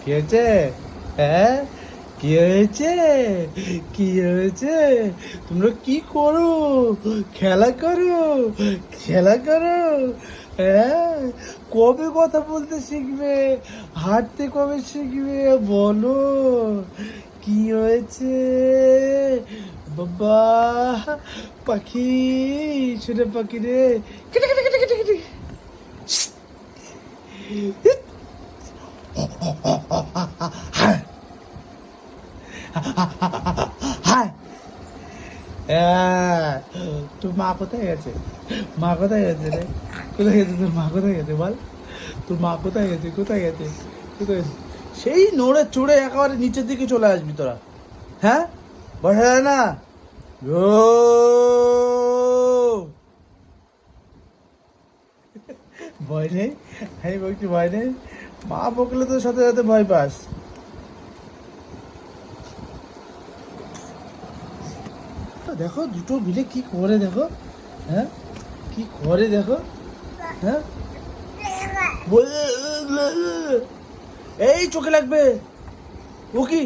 কি হয়েছে? হ্যাঁ, কি হয়েছে? কি হয়েছে? তোমরা কি করো? খেলা করো, খেলা করো। হ্যাঁ, কবে কথা বলতে শিখবে? হাঁটতে কবে শিখবে বলো? কি হয়েছে বাবা? পাখি, ছোট পাখি রে। Kitty kitty kitty kitty kitty. হায় হায়। হ্যাঁ, তোর মা কোথায় গেছে? মা কোথায় গেছে রে? কোথায় গেছে তোর মা? কোথায় গেছে বল? তোর মা কোথায় গেছে? কোথায় গেছে? কোথায় গেছে? সেই নড়ে চড়ে একেবারে নিচের দিকে চলে আসবি তোরা। হ্যাঁ, বসা যায় না? ও, ভয় নেই? আমি বলছি ভয় নেই? মা বকলে তো সাথে সাথে ভয় পাস। দেখো দুটো মিলে কি করে দেখো। হ্যাঁ, কি করে দেখো। হ্যাঁ, এই চোখে লাগবে। ও কি